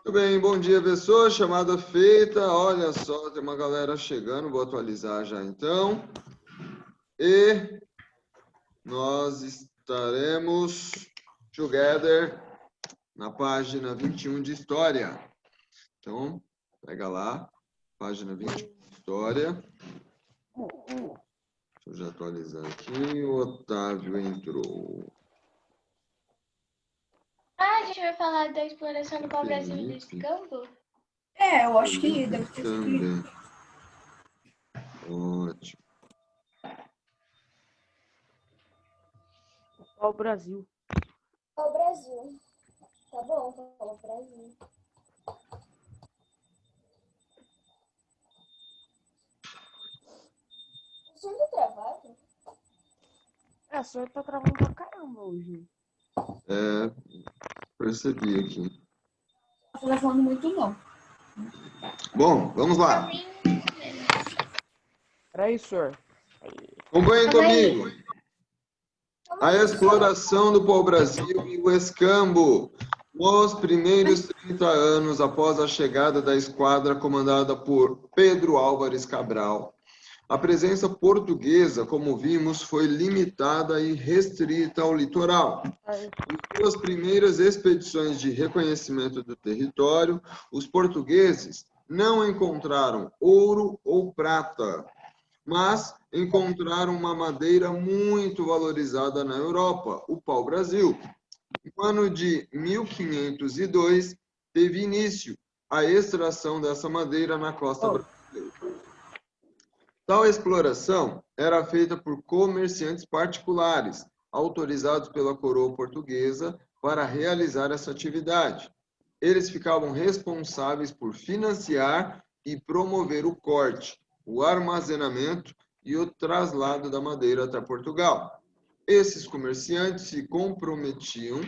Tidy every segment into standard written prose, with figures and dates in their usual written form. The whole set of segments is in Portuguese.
Muito bem, bom dia, pessoas. Chamada feita. Olha só, tem uma galera chegando. Vou atualizar já então. E nós estaremos together na página 21 de História. Então, pega lá, página 21 de História. Deixa eu já atualizar aqui. O Otávio entrou. A gente vai falar da exploração do pau-brasil e do escambo? Eu acho que deve ter também. Ótimo. Pau-brasil. Pau-brasil. Tá bom, pau-brasil. O senhor tá travado? O senhor tá travando pra caramba hoje. Percebi aqui. Não tô levando muito, não. Bom, vamos lá. Peraí, senhor. Acompanhe comigo. A exploração do pau-brasil e o escambo. Nos primeiros 30 anos após a chegada da esquadra comandada por Pedro Álvares Cabral, a presença portuguesa, como vimos, foi limitada e restrita ao litoral. Em suas primeiras expedições de reconhecimento do território, os portugueses não encontraram ouro ou prata, mas encontraram uma madeira muito valorizada na Europa, o pau-brasil. No ano de 1502, teve início a extração dessa madeira na costa brasileira. Tal exploração era feita por comerciantes particulares, autorizados pela coroa portuguesa para realizar essa atividade. Eles ficavam responsáveis por financiar e promover o corte, o armazenamento e o traslado da madeira até Portugal. Esses comerciantes se comprometiam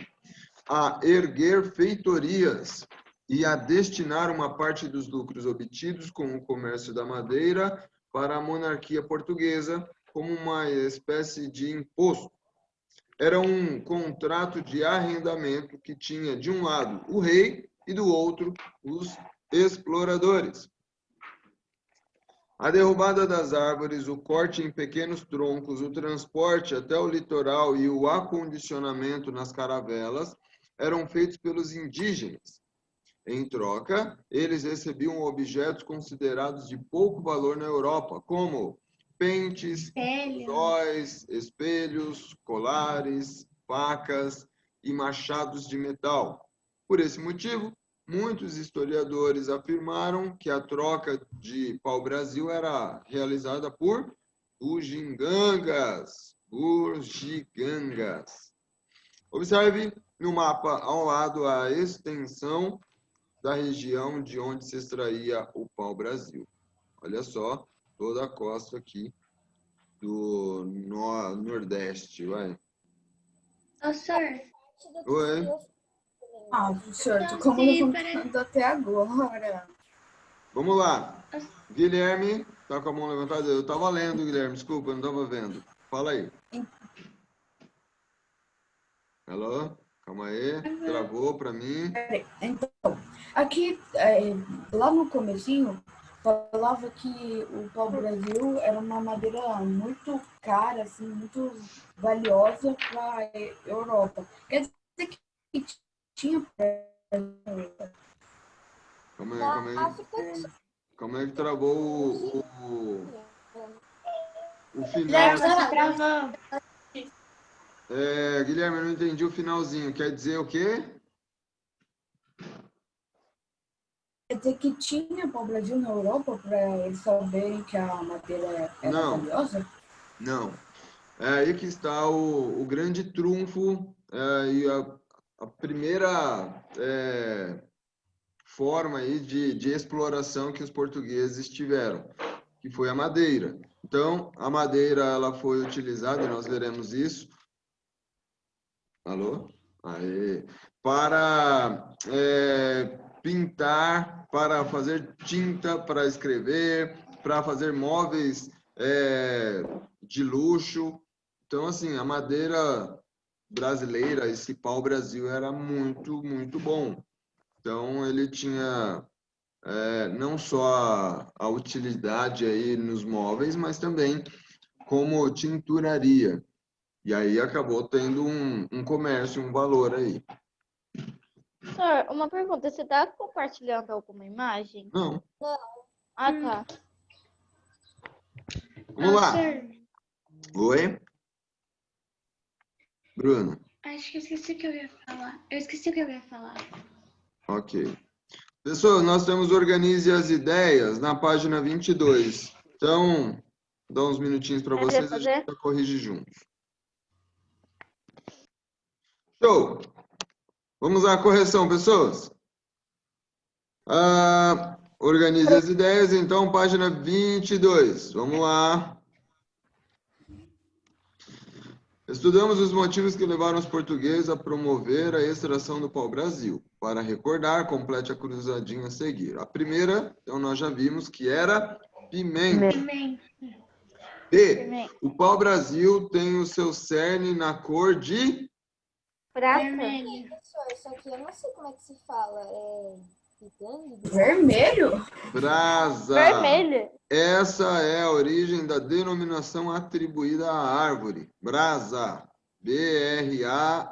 a erguer feitorias e a destinar uma parte dos lucros obtidos com o comércio da madeira para a monarquia portuguesa como uma espécie de imposto. Era um contrato de arrendamento que tinha, de um lado, o rei e do outro, os exploradores. A derrubada das árvores, o corte em pequenos troncos, o transporte até o litoral e o acondicionamento nas caravelas eram feitos pelos indígenas. Em troca, eles recebiam objetos considerados de pouco valor na Europa, como pentes, sóis, espelhos, colares, facas e machados de metal. Por esse motivo, muitos historiadores afirmaram que a troca de pau-brasil era realizada por bugigangas. Observe no mapa ao lado a extensão da região de onde se extraía o pau-brasil. Olha só, toda a costa aqui do Nordeste, vai. Senhor. Oi. Certo, como levantando até agora. Vamos lá. Guilherme, tá com a mão levantada? Eu tava lendo, Guilherme, desculpa, eu não tava vendo. Fala aí. Alô? Calma aí, travou para mim. Então, aqui, lá no comecinho, falava que o pau-brasil era uma madeira muito cara, assim, muito valiosa para a Europa. Quer dizer que tinha... Calma aí que travou o final. Guilherme, eu não entendi o finalzinho. Quer dizer o quê? Quer dizer que tinha pau-brasil na Europa para eles saberem que a madeira era valiosa? Não. É aí que está o grande trunfo e a primeira forma aí de exploração que os portugueses tiveram, que foi a madeira. Então, a madeira ela foi utilizada, e nós veremos isso. Alô? Aê. Para pintar, para fazer tinta, para escrever, para fazer móveis de luxo. Então, assim, a madeira brasileira, esse pau-brasil era muito, muito bom. Então, ele tinha não só a utilidade aí nos móveis, mas também como tinturaria. E aí acabou tendo um comércio, um valor aí. Senhor, uma pergunta. Você tá compartilhando alguma imagem? Não, Ah, tá. vamos lá. Sir, Oi? Bruno. acho que eu esqueci o que eu ia falar. Eu esqueci o que eu ia falar. Ok. Pessoal, nós temos Organize as Ideias na página 22. Então, dá uns minutinhos para Vai vocês e a fazer? gente vai corrigir juntos. Show! Vamos à correção, pessoas. Organize as ideias, então, página 22. Vamos lá. Estudamos os motivos que levaram os portugueses a promover a extração do pau-brasil. Para recordar, complete a cruzadinha a seguir. A primeira, então, nós já vimos que era pimenta. Amém. B. O pau-brasil tem o seu cerne na cor de Prata? Vermelho. Professor, isso aqui eu não sei como é que se fala. É pitanga? Vermelho? brasa. Vermelho. Essa é a origem da denominação atribuída à árvore. Brasa.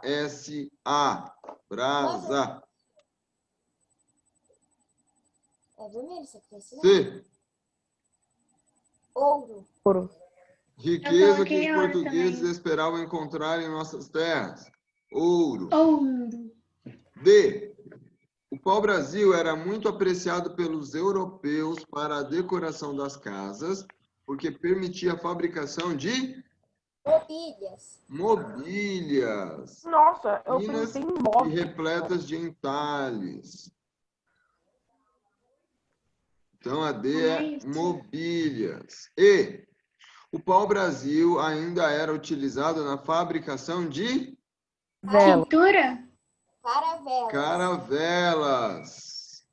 B-R-A-S-A. Brasa. É vermelho isso aqui? Esse não? C. Ouro. Riqueza que coloquei os ouro portugueses também. esperavam encontrar em nossas terras. Ouro. Ouro. D. O pau-brasil era muito apreciado pelos europeus para a decoração das casas, porque permitia a fabricação de Mobílias. mobílias, Nossa, eu finas pensei em e móvel. repletas de entalhes. Então, a D é Nice. mobílias. E o pau-brasil ainda era utilizado na fabricação de Vela. Pintura? Caravelas. caravelas.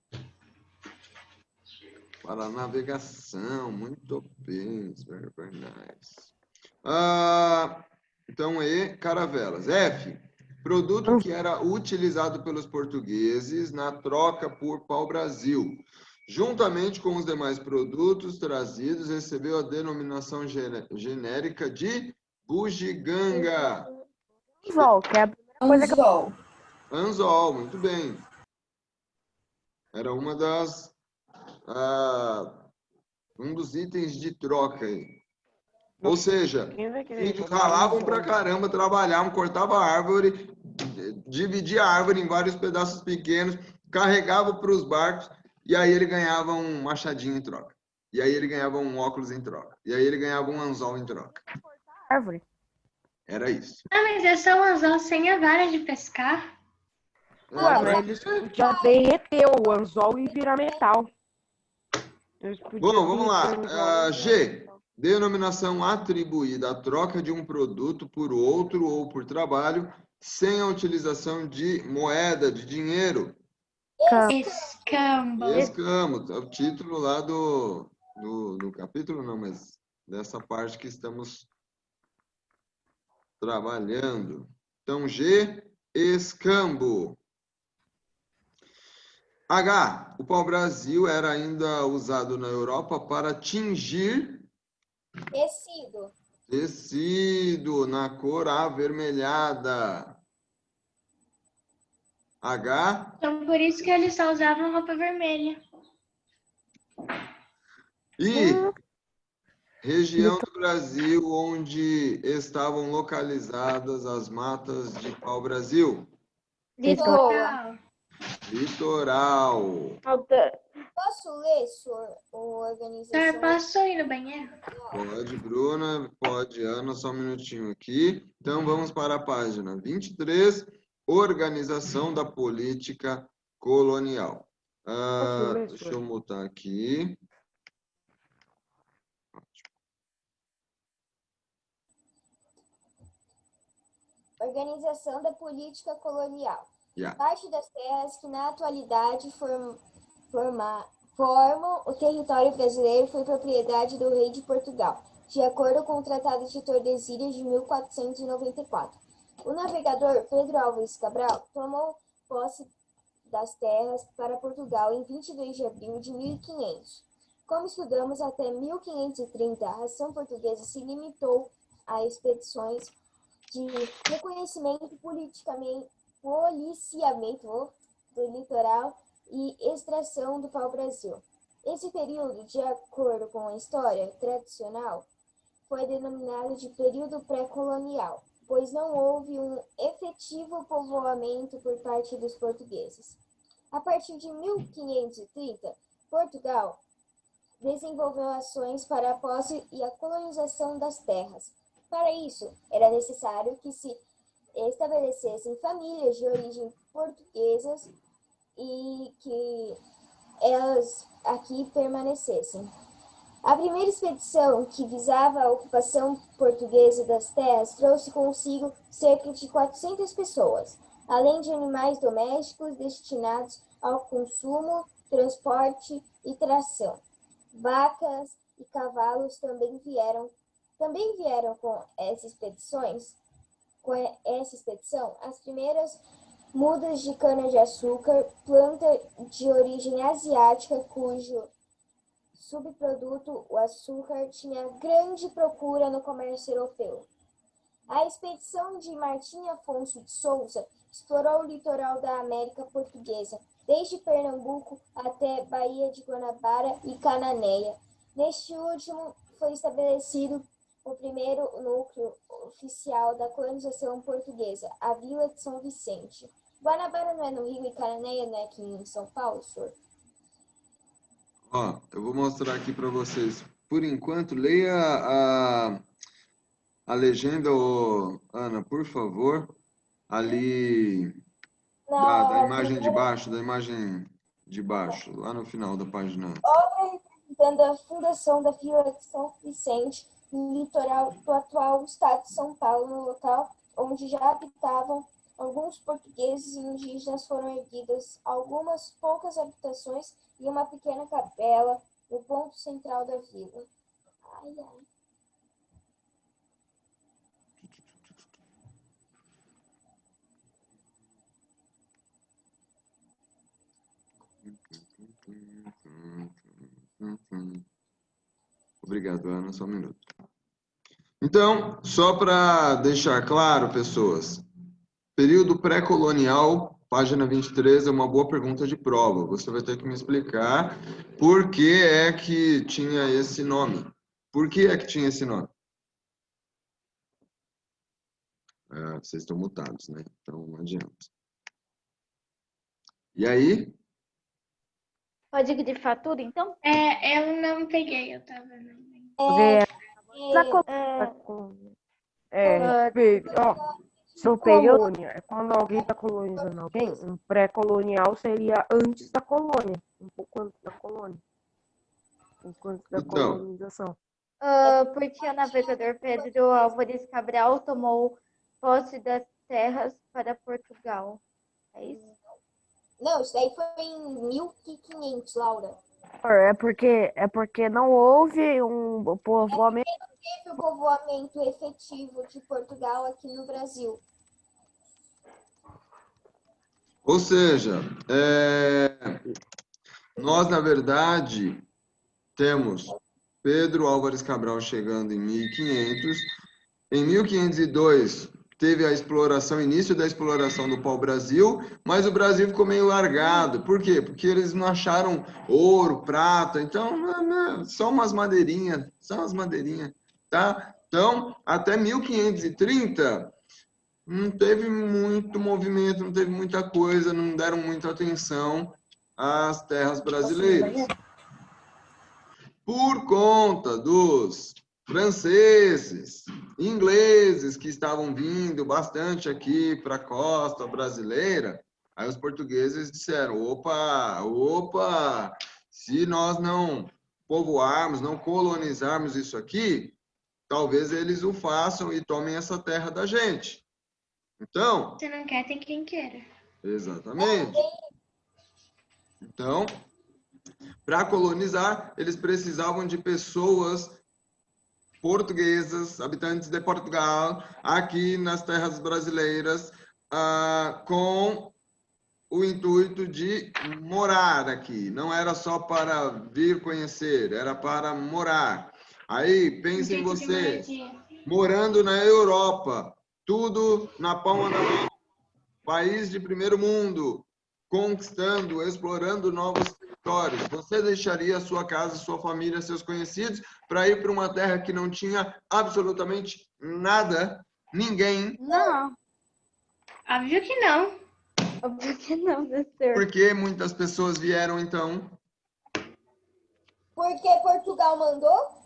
Para navegação, muito bem, very nice. Então, E, caravelas. F, produto que era utilizado pelos portugueses na troca por pau-brasil. Juntamente com os demais produtos trazidos, recebeu a denominação genérica de bugiganga. Anzol, que é a primeira coisa que eu... Anzol. Anzol, muito bem. Era uma das... um dos itens de troca aí. Ou seja, índios ralavam pra caramba, trabalhavam, cortavam a árvore, dividia a árvore em vários pedaços pequenos, carregava para os barcos, e aí ele ganhava um machadinho em troca. E aí ele ganhava um óculos em troca. E aí ele ganhava um anzol em troca. árvore. Era isso. Ah, mas é só um anzol sem a vara de pescar? Ué, mas eles já derreteu o anzol e vira metal. Bom, vamos lá. G. Denominação atribuída à troca de um produto por outro ou por trabalho, sem a utilização de moeda, de dinheiro. Escambo. Escamo. É o título lá do capítulo, não, mas dessa parte que estamos trabalhando. Então, G. Escambo. H. O pau-brasil era ainda usado na Europa para tingir Tecido. tecido na cor avermelhada. H. Então, por isso que eles só usavam roupa vermelha. I. Região do Brasil onde estavam localizadas as matas de pau-brasil. Lisboa. Litoral. Posso ler, senhor, organização? Senhor, posso ir no banheiro? Pode, Bruna. Pode, Ana. Só um minutinho aqui. Então, vamos para a página 23. Organização da política colonial. Deixa eu mutar aqui. Organização da política colonial. Yeah. Parte das terras que na atualidade formam o território brasileiro foi propriedade do rei de Portugal, de acordo com o Tratado de Tordesilhas de 1494. O navegador Pedro Álvares Cabral tomou posse das terras para Portugal em 22 de abril de 1500. Como estudamos, até 1530, a ação portuguesa se limitou a expedições de reconhecimento policiamento do litoral e extração do pau-brasil. Esse período, de acordo com a história tradicional, foi denominado de período pré-colonial, pois não houve um efetivo povoamento por parte dos portugueses. A partir de 1530, Portugal desenvolveu ações para a posse e a colonização das terras. Para isso, era necessário que se estabelecessem famílias de origem portuguesas e que elas aqui permanecessem. A primeira expedição, que visava a ocupação portuguesa das terras, trouxe consigo cerca de 400 pessoas, além de animais domésticos destinados ao consumo, transporte e tração. Vacas e cavalos também vieram com essa expedição as primeiras mudas de cana-de-açúcar, planta de origem asiática, cujo subproduto, o açúcar, tinha grande procura no comércio europeu. A expedição de Martim Afonso de Souza explorou o litoral da América Portuguesa, desde Pernambuco até Baía de Guanabara e Cananéia. Neste último foi estabelecido o primeiro núcleo oficial da colonização portuguesa, a Vila de São Vicente. Guanabara não é no Rio e Cananéia não é aqui em São Paulo, senhor? Ó, eu vou mostrar aqui para vocês. Por enquanto, leia a legenda, Ana, por favor, ali da imagem de baixo, lá no final da página. Obra representando a fundação da Vila de São Vicente, no litoral do atual estado de São Paulo, no local onde já habitavam alguns portugueses e indígenas, foram erguidas algumas poucas habitações e uma pequena capela no ponto central da vila. Ai, ai. Obrigado, Ana, só um minuto. Então, só para deixar claro, pessoas, período pré-colonial, página 23, é uma boa pergunta de prova. Você vai ter que me explicar por que é que tinha esse nome. Por que é que tinha esse nome? Vocês estão mutados, né? Então, não adianta. E aí? Pode grifar tudo, então? Eu não peguei, eu tava... Seu colônia é quando alguém está colonizando alguém. Um pré-colonial seria antes da colônia, um pouco antes da colônia, um pouco antes da colonização. Porque o navegador Pedro Álvares Cabral tomou posse das terras para Portugal. É isso? Não, isso daí foi em 1500, Laura. É porque não houve um povoamento. Teve o povoamento efetivo de Portugal aqui no Brasil. Ou seja, nós, na verdade, temos Pedro Álvares Cabral chegando em 1500. Em 1502, teve a exploração, início da exploração do pau-brasil, mas o Brasil ficou meio largado. Por quê? Porque eles não acharam ouro, prata, então, só umas madeirinhas, tá? Então, até 1530, não teve muito movimento, não teve muita coisa, não deram muita atenção às terras brasileiras. Por conta dos franceses, ingleses que estavam vindo bastante aqui para a costa brasileira, aí os portugueses disseram, opa, se nós não povoarmos, não colonizarmos isso aqui, talvez eles o façam e tomem essa terra da gente. Então... Se não quer, tem quem queira. Exatamente. Então, para colonizar, eles precisavam de pessoas portuguesas, habitantes de Portugal, aqui nas terras brasileiras, com o intuito de morar aqui. Não era só para vir conhecer, era para morar. Aí, pense em Intuito de vocês, moradia. morando na Europa, tudo na palma da mão, país de primeiro mundo, conquistando, explorando novos territórios. Você deixaria a sua casa, sua família, seus conhecidos para ir para uma terra que não tinha absolutamente nada, ninguém? Não, Óbvio que não. óbvio que não, doutor. Por que muitas pessoas vieram então? Porque Portugal mandou?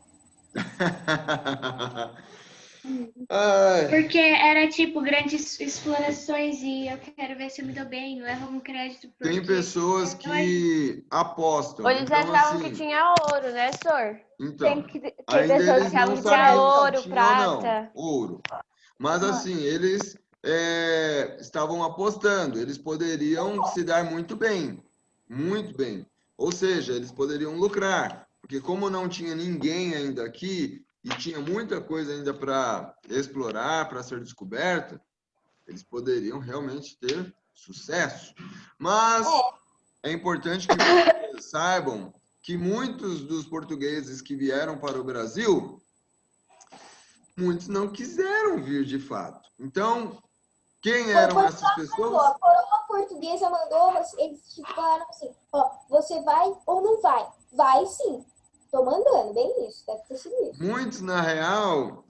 Ai, Porque era tipo grandes explorações e eu quero ver se eu me dou bem, leva um crédito. tem Porque pessoas que apostam. Eles Então, achavam que assim, tinha ouro, né, senhor? então, Tem ainda pessoas eles que não acham Que que tinha sabiam tinha. se ouro, tinha ou não prata. ouro. Mas assim, eles estavam apostando, eles poderiam se dar muito bem, muito bem. Ou seja, eles poderiam lucrar, porque como não tinha ninguém ainda aqui e tinha muita coisa ainda para explorar, para ser descoberta, eles poderiam realmente ter sucesso. Mas é importante que vocês saibam que muitos dos portugueses que vieram para o Brasil, muitos não quiseram vir de fato. Então, quem eram essas pessoas? A coroa portuguesa mandou, eles tipo, falaram assim, ó, você vai ou não vai? Vai sim. Tô mandando, bem isso, deve ter sido isso. Muitos, na real,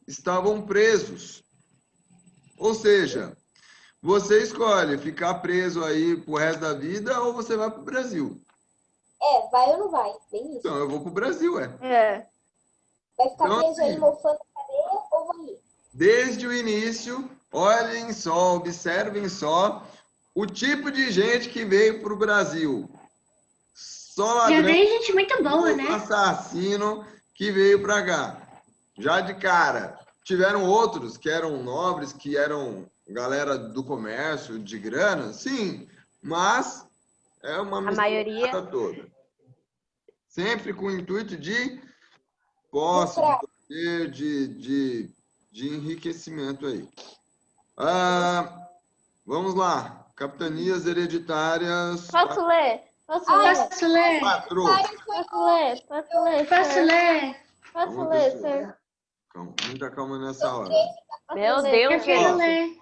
estavam presos. Ou seja, você escolhe ficar preso aí pro resto da vida ou você vai para o Brasil. Vai ou não vai? Bem isso. Então, eu vou para o Brasil, É. Vai ficar Então, preso aí assim, mofando a cadeia ou vai ir? desde o início, olhem só, observem só o tipo de gente que veio para o Brasil. Só Já ladrão, veio gente muito boa, né? assassino que veio para cá. Já de cara. Tiveram outros que eram nobres, que eram galera do comércio, de grana, sim, mas é uma A maioria. misturada toda. Sempre com o intuito de posse, de poder, de enriquecimento aí. Vamos lá. Capitanias hereditárias. Posso ler? Posso ler? Posso ler? 4. Posso ler? Posso ler, Posso senhor? ler? Posso Calma, ler, pessoal. senhor? Calma, muita calma nessa hora. Posso Meu ler? Deus, Eu quero Ó. ler.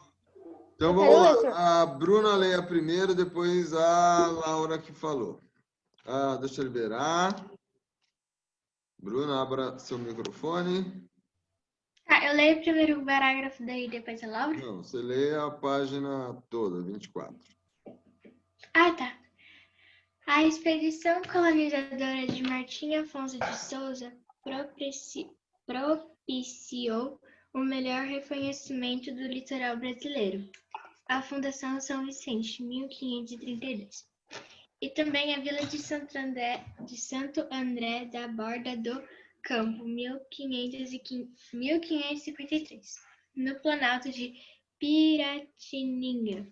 Então Eu vamos quero ler, lá. senhor. A Bruna leia primeiro, depois a Laura que falou. Deixa eu liberar. Bruna, abra seu microfone. Tá, eu leio primeiro o parágrafo daí, depois a Laura? Não, você lê a página toda, 24. Ah, tá. A expedição colonizadora de Martim Afonso de Souza propiciou o melhor reconhecimento do litoral brasileiro, a Fundação São Vicente, 1532, e também a Vila de Santo André da Borda do Campo, 1553, no Planalto de Piratininga.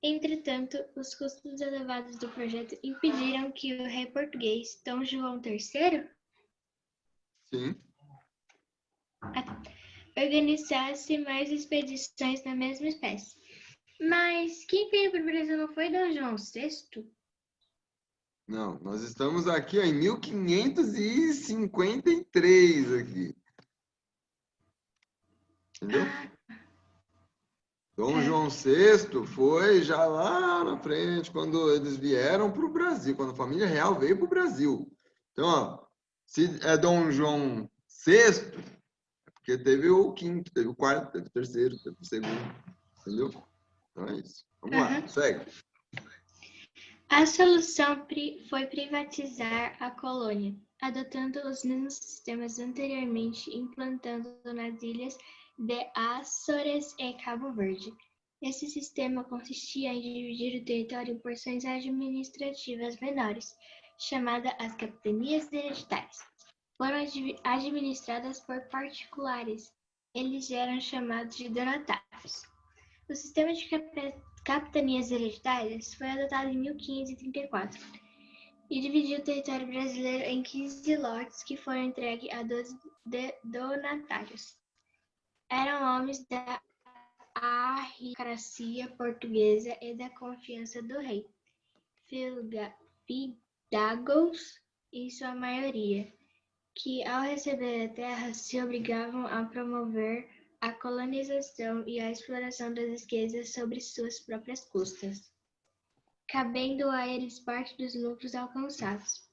Entretanto, os custos elevados do projeto impediram que o rei português Dom João III Sim. organizasse mais expedições na mesma espécie. Mas quem veio para o Brasil não foi Dom João VI? Não, nós estamos aqui em 1553 aqui. Entendeu? Dom João VI foi já lá na frente, quando eles vieram para o Brasil, quando a família real veio para o Brasil. Então, ó, se é Dom João VI, é porque teve o quinto, teve o quarto, teve o terceiro, teve o segundo. Entendeu? Então é isso. Vamos lá, segue. A solução foi privatizar a colônia, adotando os mesmos sistemas anteriormente implantados nas ilhas de Açores e Cabo Verde. Esse sistema consistia em dividir o território em porções administrativas menores, chamadas as capitanias hereditárias. Foram administradas por particulares. Eles eram chamados de donatários. O sistema de capitanias hereditárias foi adotado em 1534 e dividiu o território brasileiro em 15 lotes que foram entregues a 12 donatários. Eram homens da aristocracia portuguesa e da confiança do rei. Fidalgos, em sua maioria, que ao receber a terra se obrigavam a promover a colonização e a exploração das riquezas sobre suas próprias custas, cabendo a eles parte dos lucros alcançados.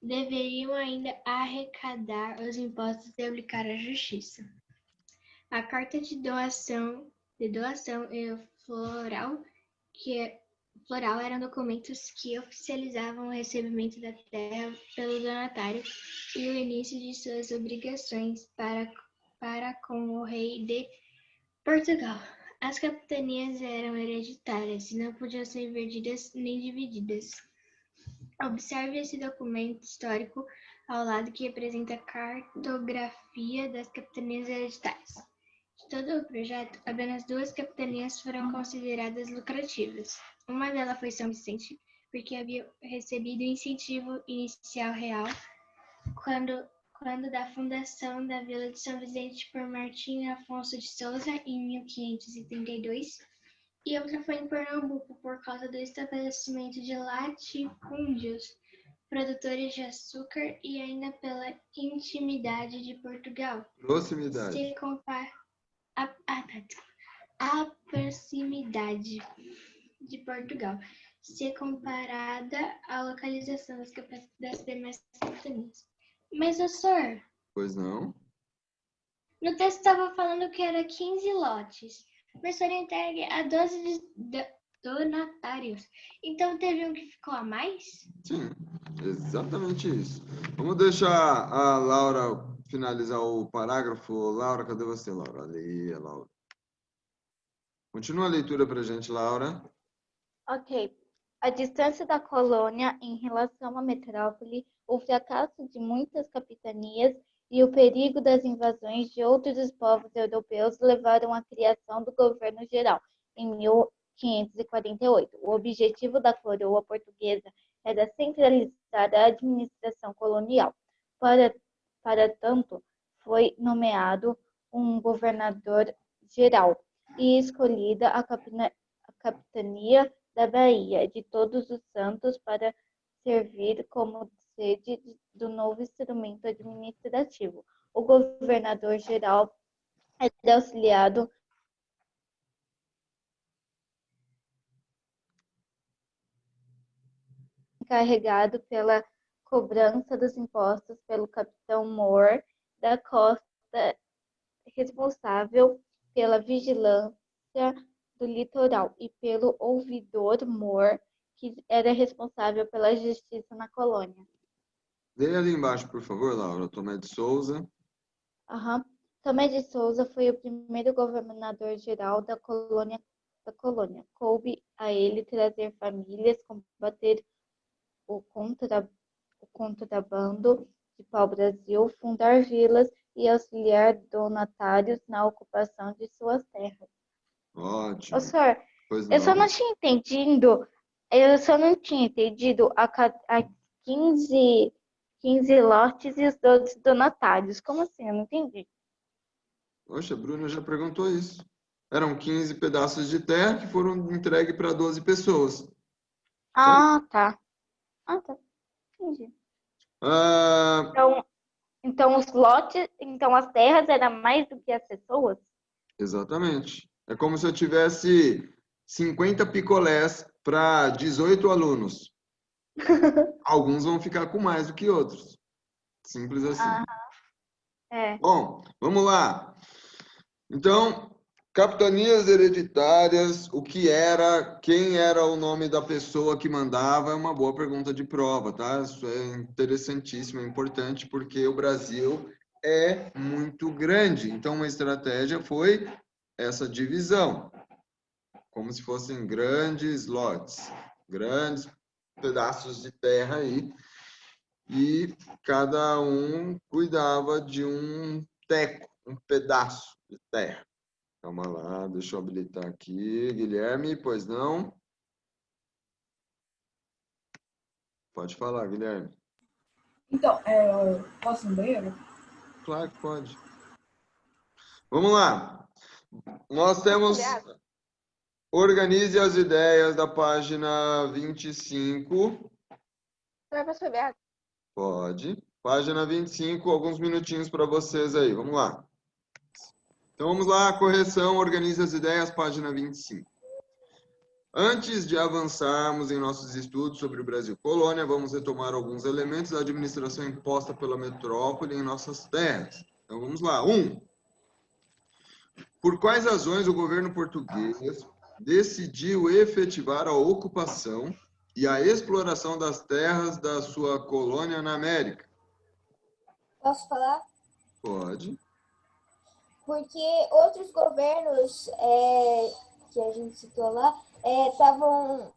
Deveriam ainda arrecadar os impostos e aplicar a justiça. A carta de doação e o floral eram documentos que oficializavam o recebimento da terra pelo donatário e o início de suas obrigações para com o rei de Portugal. As capitanias eram hereditárias e não podiam ser vendidas nem divididas. Observe esse documento histórico ao lado que representa a cartografia das capitanias hereditárias. De todo o projeto, apenas 2 capitanias foram consideradas lucrativas. Uma delas foi São Vicente, porque havia recebido incentivo inicial real quando da fundação da Vila de São Vicente por Martim Afonso de Souza em 1532, e outra foi em Pernambuco por causa do estabelecimento de latifúndios, produtores de açúcar e ainda pela intimidade de Portugal. Proximidade. Se compara a proximidade de Portugal, se comparada à localização das demais capitanias. Mas, senhor, Pois não? no texto estava falando que era 15 lotes, mas foram entregue a 12 donatários. Então teve um que ficou a mais? Sim, exatamente isso. Vamos deixar a Laura finalizar o parágrafo. Laura, cadê você, Laura? Ali, Laura. Continua a leitura para a gente, Laura. Ok. A distância da colônia em relação à metrópole, o fracasso de muitas capitanias e o perigo das invasões de outros povos europeus levaram à criação do governo geral em 1548. O objetivo da coroa portuguesa era centralizar a administração colonial. Para tanto, foi nomeado um governador geral e escolhida a capitania da Bahia de Todos os Santos para servir como sede do novo instrumento administrativo. O governador-geral era auxiliado encarregado pela cobrança dos impostos pelo capitão Moore da costa, responsável pela vigilância do litoral, e pelo ouvidor Moore, que era responsável pela justiça na colônia. Lê ali embaixo, por favor, Laura. Tomé de Souza. Tomé de Souza foi o primeiro governador-geral da colônia. Coube a ele trazer famílias, combater o contrabando de pau-brasil, fundar vilas e auxiliar donatários na ocupação de suas terras. Ótimo. Senhor, Pois eu só não. não tinha entendido a 15 lotes e os 12 donatários. Como assim? Eu não entendi. Poxa, a Bruna já perguntou isso. Eram 15 pedaços de terra que foram entregues para 12 pessoas. Ah, tá. Entendi. Então os lotes, então as terras eram mais do que as pessoas? Exatamente. É como se eu tivesse 50 picolés para 18 alunos. Alguns vão ficar com mais do que outros. Simples assim. É. Bom, vamos lá. Então, capitanias hereditárias, o que era, quem era o nome da pessoa que mandava, é uma boa pergunta de prova, tá? Isso é interessantíssimo, é importante, porque o Brasil é muito grande. Então, uma estratégia foi essa divisão, como se fossem grandes lotes, grandes pedaços de terra aí, e cada um cuidava de um teco, um pedaço de terra. Calma lá, deixa eu habilitar aqui. Guilherme, pois não? Pode falar, Guilherme. Então, posso ir no banheiro? Claro que pode. Vamos lá. Nós temos Organize as Ideias da página 25. Professor Beato. Pode. Página 25, alguns minutinhos para vocês aí. Vamos lá. Então vamos lá, correção, Organize as Ideias, página 25. Antes de avançarmos em nossos estudos sobre o Brasil colônia, vamos retomar alguns elementos da administração imposta pela metrópole em nossas terras. Então vamos lá. 1. Por quais razões o governo português decidiu efetivar a ocupação e a exploração das terras da sua colônia na América? Posso falar? Pode. Porque outros governos que a gente citou lá estavam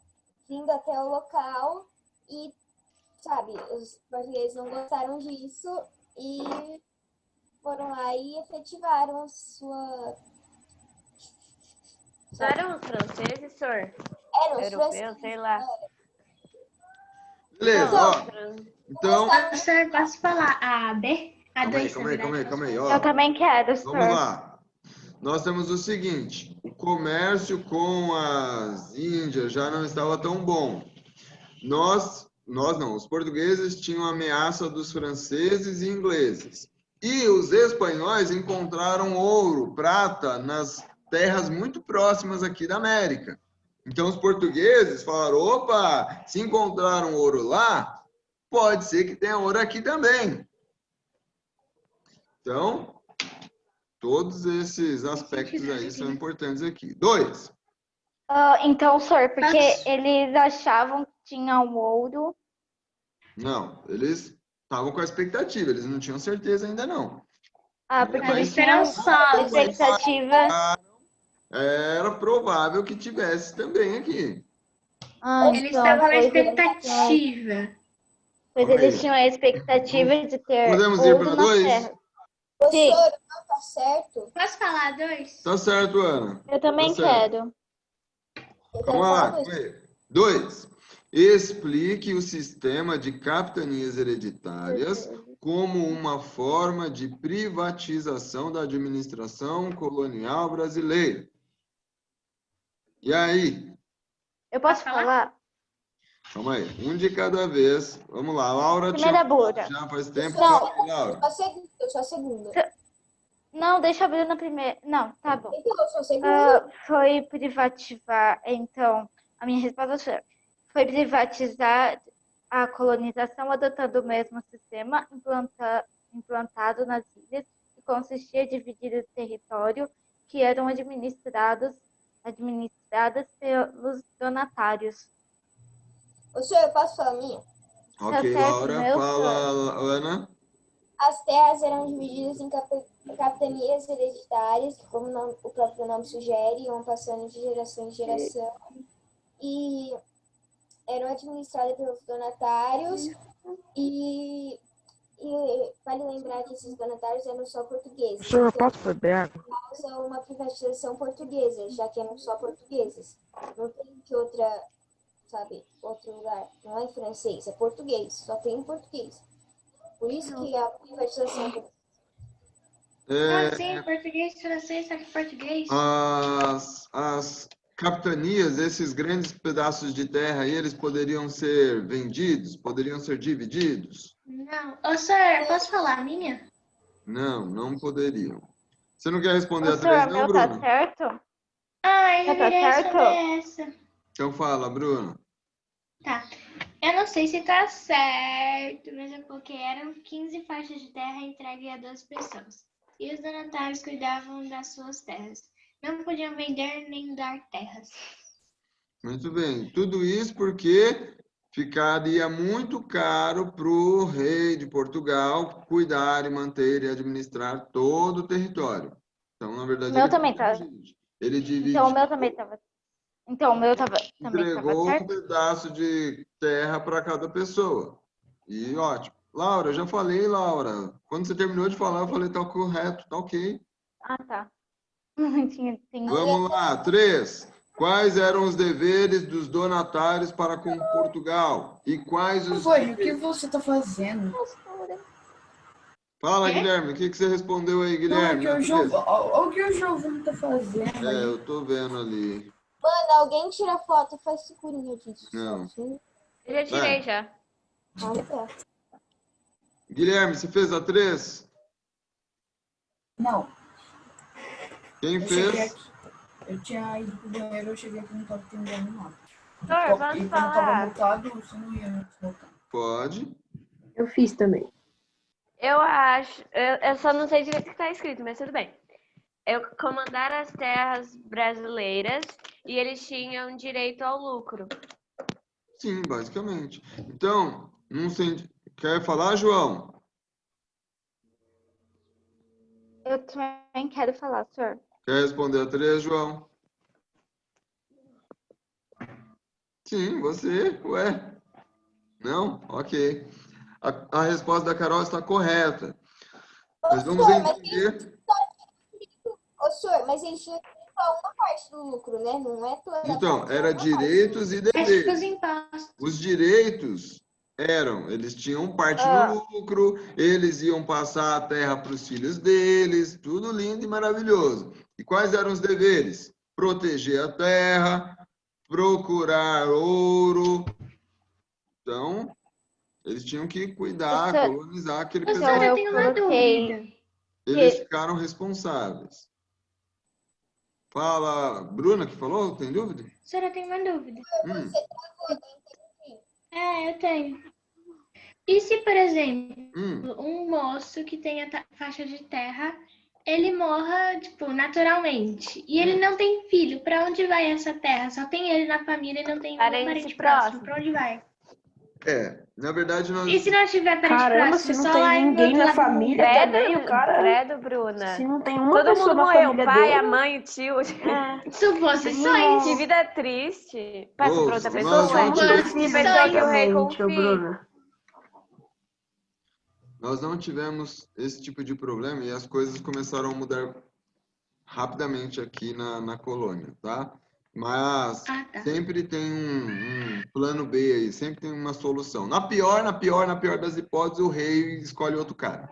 vindo até o local e, sabe, os portugueses não gostaram disso e foram lá e efetivaram a sua... Não eram os franceses, senhor? Eram os Europeus, franceses. sei lá. Beleza, ó. Então... Professor, posso falar a B? A 2, Calma aí. Ó, Eu também quero, senhor. vamos lá. Nós temos o seguinte, o comércio com as Índias já não estava tão bom. Nós não, os portugueses tinham ameaça dos franceses e ingleses. E os espanhóis encontraram ouro, prata, nas terras muito próximas aqui da América. Então os portugueses falaram, opa, se encontraram ouro lá, pode ser que tenha ouro aqui também. Então, todos esses aspectos aí são importantes aqui. 2. Então, senhor, porque eles achavam que tinham ouro. Não, eles estavam com a expectativa, eles não tinham certeza ainda não. Porque Eles eles tinham eram só. expectativa. Era provável que tivesse também aqui. Eles estavam na expectativa. Pois eles tinham a expectativa de ter Podemos ir ouro para na 2? terra. Professor, não tá certo? Posso falar 2? Tá certo, Ana. Eu também Tá certo. quero. Vamos lá. 2. Explique o sistema de capitanias hereditárias como uma forma de privatização da administração colonial brasileira. E aí? Eu posso falar? Calma aí. Um de cada vez. Vamos lá. Laura, Primeira Bura. já faz tempo. Não, Fala aí, Laura. eu sou a segunda. Não, deixa a Bruna primeiro. Não, tá bom. Então, eu sou a segunda. Foi privativar, então, a minha resposta foi privatizar a colonização adotando o mesmo sistema implantado nas ilhas, que consistia em dividir o território que eram administradas pelos donatários. Ô, senhor, eu posso falar a minha? Ok, certo, Laura. meu Fala, Ana. As terras eram divididas em capitanias hereditárias, que, como o próprio nome sugere, iam passando de geração em geração. E eram administradas pelos donatários. E vale lembrar que esses donatários eram só portugueses. Senhor, Então, posso beber água? causa uma privatização portuguesa, já que eram só portugueses. Não tem que outro lugar. Não é francês, é português. Só tem português. Por isso que a privatização... Sim, português, francês, só que português. As capitanias, esses grandes pedaços de terra aí, eles poderiam ser vendidos? Poderiam ser divididos? Não. Ô, senhor, posso falar a minha? Não, não poderiam. Você não quer responder a Senhor, 3, o não, meu Bruno? tá certo? Ah, eu Tá queria certo? saber essa. Então fala, Bruno. Tá. Eu não sei se tá certo, mas eu coloquei eram 15 faixas de terra entregue a 12 pessoas. E os donatários cuidavam das suas terras. Não podiam vender nem dar terras. Muito bem. Tudo isso porque ficaria muito caro para o rei de Portugal cuidar e manter e administrar todo o território. Então, na verdade, O meu ele também tá. divide. Ele divide. Então o meu também tava. Então o meu também tava Entregou um certo? pedaço de terra para cada pessoa. E ótimo. Laura, eu já falei, Laura. Quando você terminou de falar, eu falei, tá correto, tá ok. Ah, tá. Não tinha entendido. Vamos lá, 3. Quais eram os deveres dos donatários para com Portugal? E quais os... Foi, o que você tá fazendo? Fala, Quê? Guilherme, o que você respondeu aí, Não, é Guilherme? que o que o Giovanni tá fazendo aí. Eu tô vendo ali. Mano, alguém tira foto e faz figurinha disso. Não. certinho? Eu já tirei Vai. já. Ah, tá. Guilherme, você fez a 3? Não, Quem eu cheguei fez? aqui. Eu tinha ido pro banheiro, eu cheguei aqui e não tava entendendo nada. Sor, vamos E quando tava falar. mutado, você não ia me botar. Pode. Eu fiz também. Eu acho. Eu só não sei direito o que tá escrito, mas tudo bem. Eu comandar as terras brasileiras e eles tinham direito ao lucro. Sim, basicamente. Então, não sei. Quer falar, João? Eu também quero falar, senhor. Quer responder a 3, João? Sim, você. Ué. Não? Ok. A resposta da Carol está correta. Nós vamos entender. Ô, senhor, mas eles tinham só uma parte do lucro, né? Não é toda a Então, parte, era uma parte. direitos e É tipo os deveres. impostos. Os direitos eles tinham parte no lucro, eles iam passar a terra para os filhos deles, tudo lindo e maravilhoso. E quais eram os deveres? Proteger a terra, procurar ouro. Então, eles tinham que cuidar, Professor, colonizar aquele Então, pedaço. Eu eu tenho uma coloquei. dúvida. Eles ficaram responsáveis. Fala, Bruna, que falou? Tem dúvida? Senhora, eu tenho uma dúvida. Hum, Eu tenho. E se, por exemplo, hum. um moço que tenha faixa de terra, ele morra, tipo, naturalmente, e ele não tem filho, pra onde vai essa terra? Só tem ele na família e não tem Parente nenhum parente próximo. próximo. Pra onde vai? Na verdade, nós... E se não tiver parente Caramba, próximo, se não só tem lá em ninguém outro na lado do mundo? família também, o cara... Credo, Bruna. Se não tem uma Todo pessoa mundo na morreu, o família pai, dele... a mãe, o tio. Suposições. Que vida triste. Passa Ô, pra outra nós pessoa. não tivemos- Pessoa que o rei Ô, confia. Bruna. Nós não tivemos esse tipo de problema e as coisas começaram a mudar rapidamente aqui na colônia, tá? Mas Ah, tá. sempre tem um plano B aí, sempre tem uma solução. Na pior das hipóteses, o rei escolhe outro cara.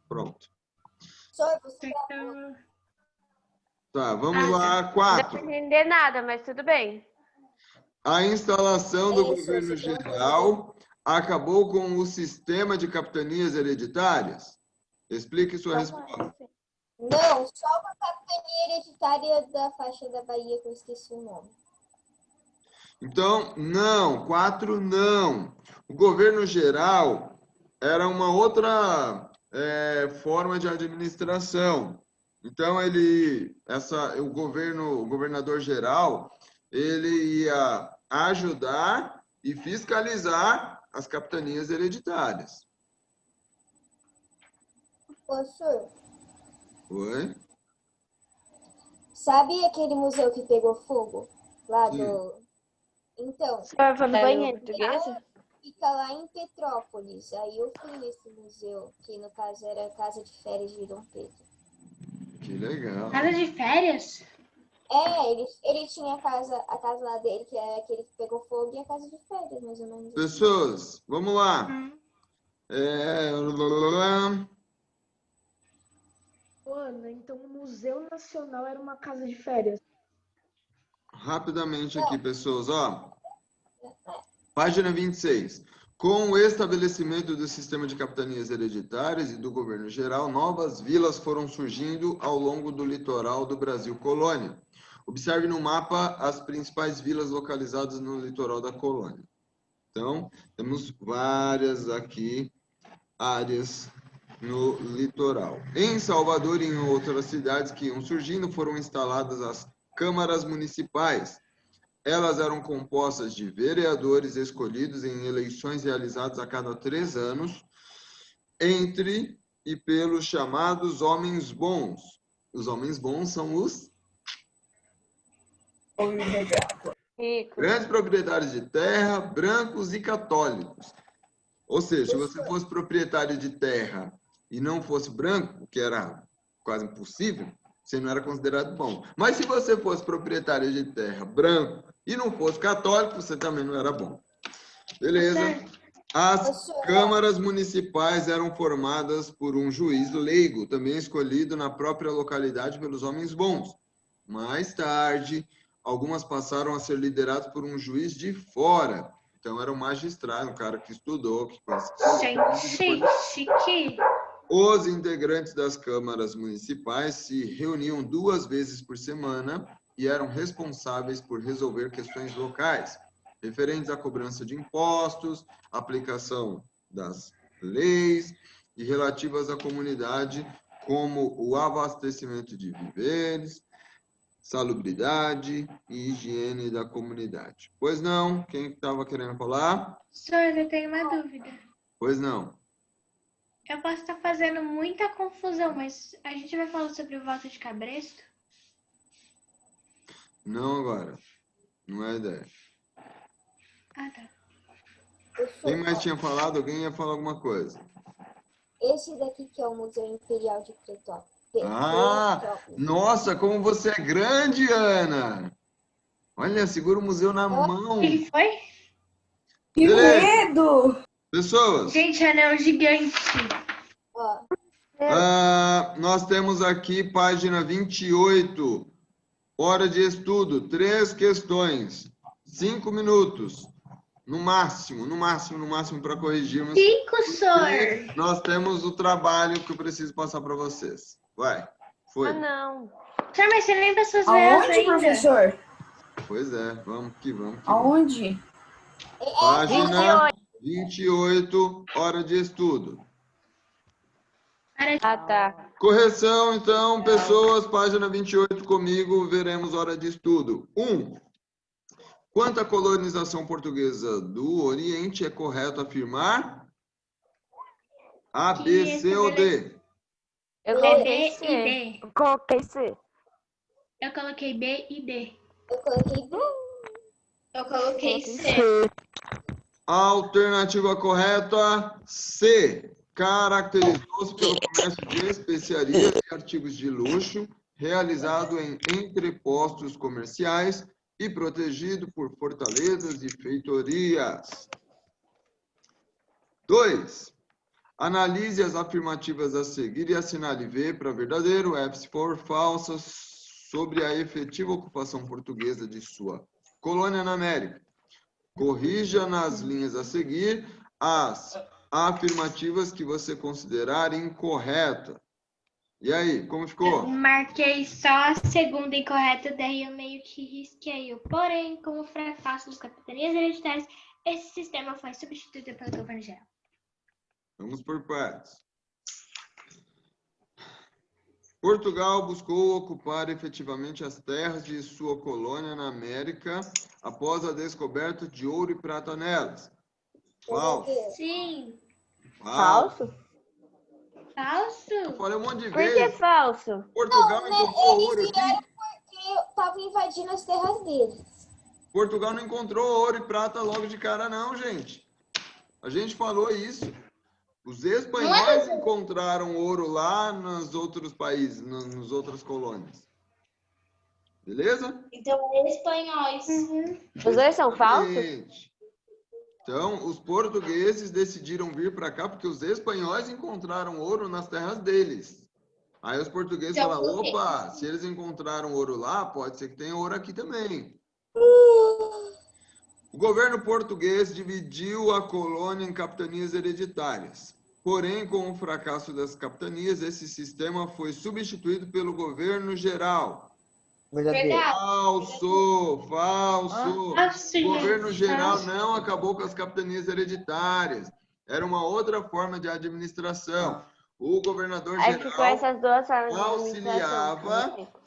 Pronto. Senhor, você Tá, vamos lá, Não 4. entender nada, mas tudo bem. A instalação do Isso, governo isso, geral acabou com o sistema de capitanias hereditárias? Explique sua resposta. Não, só uma capitania hereditária da faixa da Bahia, que eu esqueci o nome. Então, não. 4, não. O governo geral era uma outra forma de administração. Então, o governador geral, ele ia ajudar e fiscalizar as capitanias hereditárias. Ô, senhor, Oi? sabe aquele museu que pegou fogo? Lá Sim. do... Então, Senhor, falando banheiro. portuguesa? fica lá em Petrópolis. Aí eu fui nesse museu, que no caso era a Casa de Férias de Dom Pedro. Que legal. Casa de férias? Ele tinha a casa lá dele, que é aquele que pegou fogo, e a casa de férias, mais ou menos. Pessoas, vamos lá. Ana, então o Museu Nacional era uma casa de férias. Rapidamente aqui, pessoas, ó. Página 26. Com o estabelecimento do sistema de capitanias hereditárias e do governo geral, novas vilas foram surgindo ao longo do litoral do Brasil colônia. Observe no mapa as principais vilas localizadas no litoral da colônia. Então, temos várias aqui áreas no litoral. Em Salvador e em outras cidades que iam surgindo, foram instaladas as câmaras municipais. Elas eram compostas de vereadores escolhidos em eleições realizadas a cada 3 anos, entre e pelos chamados homens bons. Os homens bons são os Rico. grandes proprietários de terra, brancos e católicos. Ou seja, se você fosse proprietário de terra e não fosse branco, o que era quase impossível, você não era considerado bom. Mas se você fosse proprietário de terra branco e não fosse católico, você também não era bom. Beleza? As câmaras municipais eram formadas por um juiz leigo, também escolhido na própria localidade pelos homens bons. Mais tarde, algumas passaram a ser lideradas por um juiz de fora. Então, era um magistrado, um cara que estudou, que Gente, chique. Os integrantes das câmaras municipais se reuniam 2 vezes por semana e eram responsáveis por resolver questões locais, referentes à cobrança de impostos, aplicação das leis e relativas à comunidade, como o abastecimento de víveres, salubridade e higiene da comunidade. Pois não? Quem estava querendo falar? Senhor, eu tenho uma dúvida. Pois não. Eu posso estar fazendo muita confusão, mas a gente vai falar sobre o voto de cabresto? Não agora. Não é a ideia. Ah, tá. Quem mais tinha falado? Alguém ia falar alguma coisa? Esse daqui que é o Museu Imperial de Petrópolis. Ah, nossa, como você é grande, Ana! Olha, segura o museu na mão. O que foi? Que Beleza. medo! Pessoas, Gente, anel gigante. Ó, nós temos aqui página 28, hora de estudo, 3 questões, 5 minutos, no máximo para corrigirmos. 5, senhor. E nós temos o trabalho que eu preciso passar para vocês. Vai, foi. Ah, não. Senhor, mas você nem passou as veias Aonde, ainda. professor? Pois é, vamos que vamos. Aonde? Página 28, hora de estudo. Ah, tá. Correção, então, pessoas, página 28 comigo, veremos hora de estudo. 1. Quanto à colonização portuguesa do Oriente, é correto afirmar? A, B, C ou D? Eu B coloquei e C. D. Eu coloquei C. Eu coloquei B e D. eu coloquei Eu coloquei C. Alternativa correta, C. Caracterizou-se pelo comércio de especiarias e artigos de luxo, realizado em entrepostos comerciais e protegido por fortalezas e feitorias. 2. Analise as afirmativas a seguir e assinale V para verdadeiro, F se for falsa, sobre a efetiva ocupação portuguesa de sua colônia na América. Corrija nas linhas a seguir as afirmativas que você considerar incorreta. E aí, como Eu ficou? marquei só a segunda incorreta, daí eu meio que risquei o porém, como o fracasso das capitanias hereditárias, esse sistema foi substituído pelo governo geral. Vamos por partes. Portugal buscou ocupar efetivamente as terras de sua colônia na América após a descoberta de ouro e prata nelas. Falso. Sim. Falso? Falso? Eu falei um monte de Por que vezes. falso? Portugal encontrou ouro eles aqui. vieram porque estavam invadindo as terras deles. Portugal não encontrou ouro e prata logo de cara, não, gente. A gente falou isso. Os espanhóis encontraram ouro lá nos outros países, nas outras colônias. Beleza? Então, espanhóis. Os dois são falsos? Exatamente. Então, os portugueses decidiram vir para cá porque os espanhóis encontraram ouro nas terras deles. Aí os portugueses Então, falaram, opa, se eles encontraram ouro lá, pode ser que tenha ouro aqui também. O governo português dividiu a colônia em capitanias hereditárias. Porém, com o fracasso das capitanias, esse sistema foi substituído pelo governo geral. Falso, falso. Falso, O governo gente, geral falso. não acabou com as capitanias hereditárias. Era uma outra forma de administração. O governador Aí ficou geral essas duas formas de auxiliava administração.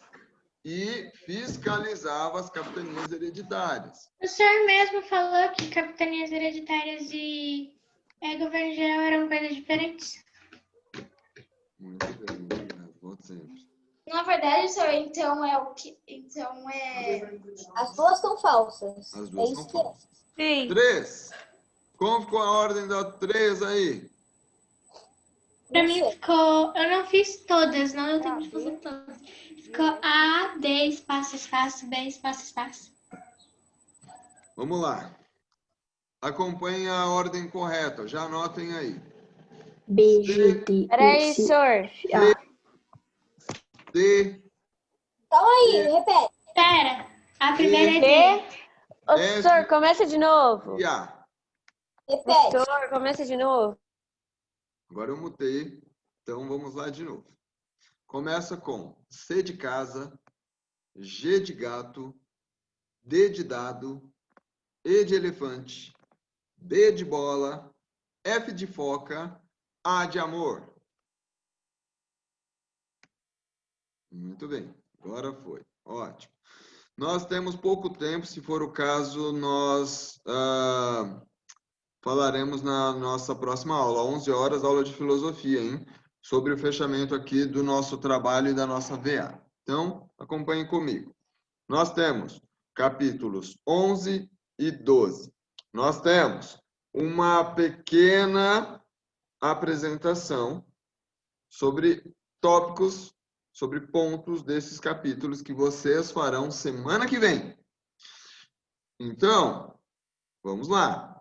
e fiscalizava as capitanias hereditárias. O senhor mesmo falou que capitanias hereditárias e governo geral eram coisas diferentes. Muito bem, obrigado. Voto sempre. Na verdade, senhor, então é o que. Então é. As duas são falsas. As duas são isso que é. falsas. Sim. 3. Como ficou a ordem da 3 aí? Pra mim ficou. Eu não fiz todas, não deu tempo de fazer todas. Ficou A, D, espaço, espaço, B, espaço, espaço. Vamos lá. acompanhem a ordem correta. Já anotem aí. B, G, D, Peraí, E, C, senhor. D, Calma aí, repete. Pera, a primeira é D. Ô, F, senhor, começa de novo. e A. Repete. Senhor, começa de novo. Agora eu mutei, então vamos lá de novo. Começa com C de casa, G de gato, D de dado, E de elefante, B de bola, F de foca, A de amor. Muito bem, agora foi. Ótimo. Nós temos pouco tempo, se for o caso, nós falaremos na nossa próxima aula, 11 horas, aula de filosofia, hein? Sobre o fechamento aqui do nosso trabalho e da nossa VA. Então, acompanhem comigo. Nós temos capítulos 11 e 12. Nós temos uma pequena apresentação sobre tópicos, sobre pontos desses capítulos que vocês farão semana que vem. Então, vamos lá.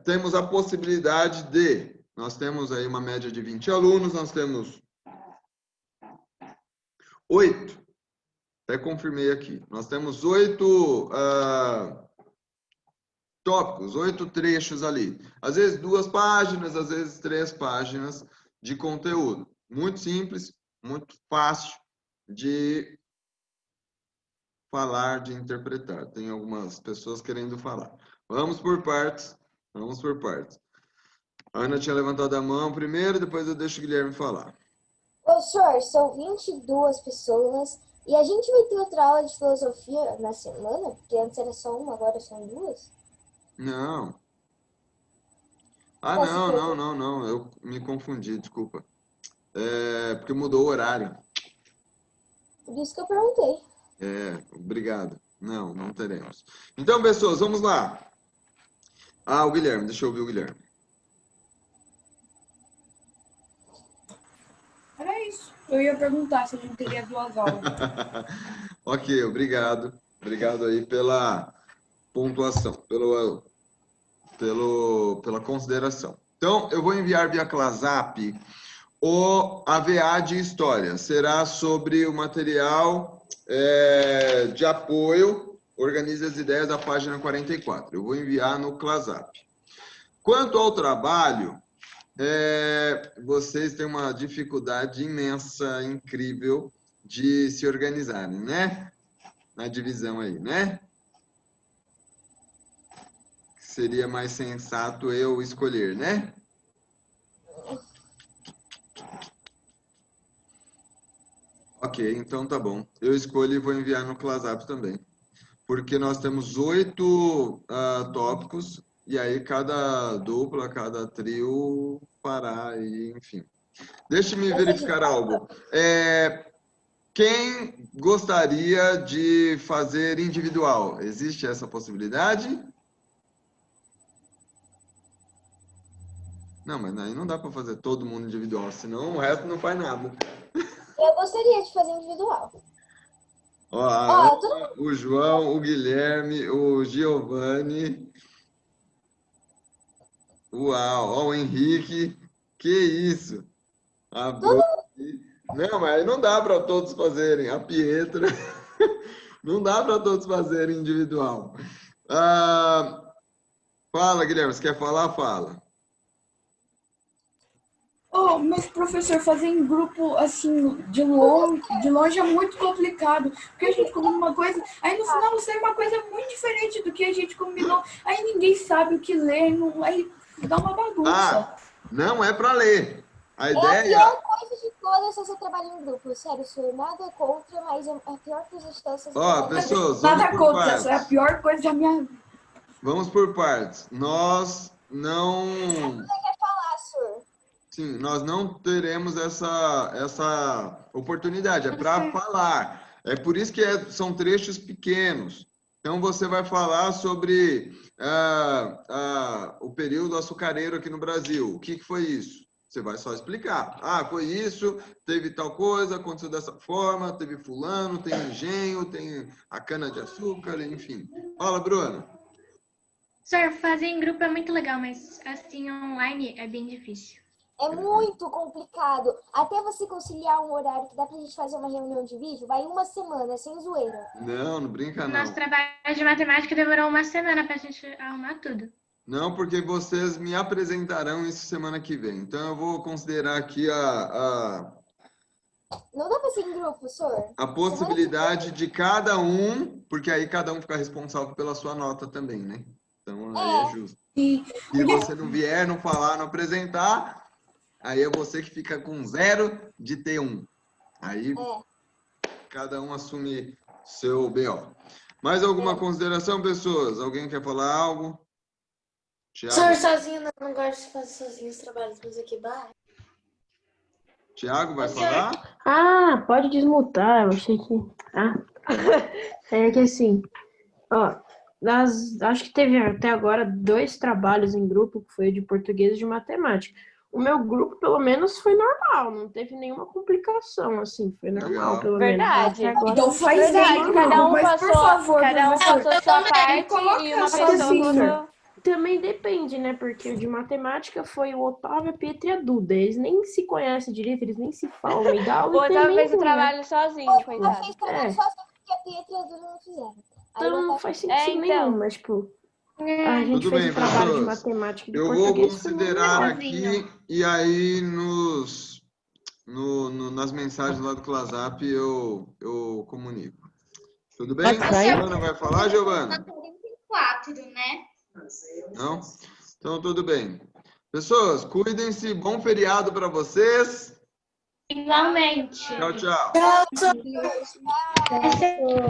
Temos a possibilidade de... Nós temos aí uma média de 20 alunos, nós temos 8. Até confirmei aqui. Nós temos 8 tópicos, 8 trechos ali. Às vezes 2 páginas, às vezes 3 páginas de conteúdo. Muito simples, muito fácil de falar, de interpretar. Tem algumas pessoas querendo falar. Vamos por partes. Vamos por partes. A Ana tinha levantado a mão primeiro, depois eu deixo o Guilherme falar. Ô, senhor, são 22 pessoas e a gente vai ter outra aula de filosofia na semana? Porque antes era só uma, agora são 2? Não. Ah, Posso não. Eu me confundi, desculpa. Porque mudou o horário. Por isso que eu perguntei. Obrigado. Não teremos. Então, pessoas, vamos lá. O Guilherme, deixa eu ouvir o Guilherme. Era isso. Eu ia perguntar se a gente teria 2 aulas. Ok, obrigado. Obrigado aí pela pontuação, pela consideração. Então, eu vou enviar via Clasap a VA de História. Será sobre o material de apoio, Organize as Ideias, da página 44. Eu vou enviar no Clasap. Quanto ao trabalho, vocês têm uma dificuldade imensa, incrível, de se organizarem, né? Na divisão aí, né? Seria mais sensato eu escolher, né? Ok, então tá bom. Eu escolho e vou enviar no Clasap também. Porque nós temos 8 tópicos, e aí cada dupla, cada trio fará, e, enfim. Deixe-me verificar algo. Quem gostaria de fazer individual? Existe essa possibilidade? Não, mas aí não dá para fazer todo mundo individual, senão o resto não faz nada. Eu gostaria de fazer individual. O João, o Guilherme, o Giovanni. Uau, o Henrique. Que isso? A Bruna. Não, mas aí não dá para todos fazerem. A Pietra. Não dá para todos fazerem individual. Fala, Guilherme, você quer falar? Fala. Mas, professor, fazer em grupo, assim, de longe é muito complicado. Porque a gente combina uma coisa, aí no final sai uma coisa muito diferente do que a gente combinou. Aí ninguém sabe o que ler, aí dá uma bagunça. Não é para ler. A ideia... A pior coisa de todas é você trabalhar em grupo. Sério, senhor, nada contra, mas a pior coisa de todas é você pessoas, nada contra, essa é a pior coisa da minha vida. Vamos por partes. Nós não... Você quer falar, senhor? Sim, nós não teremos essa oportunidade, é para falar. É por isso que são trechos pequenos. Então, você vai falar sobre o período açucareiro aqui no Brasil. O que foi isso? Você vai só explicar. Foi isso, teve tal coisa, aconteceu dessa forma, teve fulano, tem engenho, tem a cana-de-açúcar, enfim. Fala, Bruna. Sir, fazer em grupo é muito legal, mas assim online é bem difícil. É muito complicado. Até você conciliar um horário que dá pra gente fazer uma reunião de vídeo, vai uma semana, sem zoeira. Não, não brinca Nosso não. trabalho de matemática demorou uma semana pra gente arrumar tudo. Não, porque vocês me apresentarão isso semana que vem. Então eu vou considerar aqui Não dá pra ser em grupo, senhor? a possibilidade de cada um, porque aí cada um fica responsável pela sua nota também, né? Então aí é justo. E Se você não vier, não falar, não apresentar, aí é você que fica com 0 de T1. Aí cada um assume seu BO. Mais alguma consideração, pessoas? Alguém quer falar algo? Senhor, Tiago, sozinho não gosto de fazer sozinho os trabalhos, mas aqui barra. Tiago vai falar? Ah, pode desmutar, eu achei que... É que assim, ó, acho que teve até agora 2 trabalhos em grupo, que foi de português e de matemática. O meu grupo, pelo menos, foi normal, não teve nenhuma complicação, assim, foi normal, Legal. pelo Verdade. menos. Até agora, então faz Verdade, aí, cada um mas por passou, favor, cada um professor, passou sua também parte e uma pessoa sozinho. passou. também depende, né, porque o de matemática foi o Otávio, a Pietra e a Duda, eles nem se conhecem direito, eles nem se falam, me dá O Otávio fez o trabalho sozinho, Ela coitado. fez trabalho sozinha porque a Pietra e a Duda não fizeram. Aí Então ela não tá- faz sentido nenhum, mas, tipo, a gente Tudo fez bem, o trabalho de pessoas. matemática e de Eu vou português. foi considerar sozinho. aqui e aí nas mensagens lá do ClassUp eu comunico. Tudo bem? Giovana vai falar, Giovana? 44, né? Não? Então, tudo bem. Pessoas, cuidem-se. Bom feriado para vocês. Igualmente. Tchau, tchau. Essa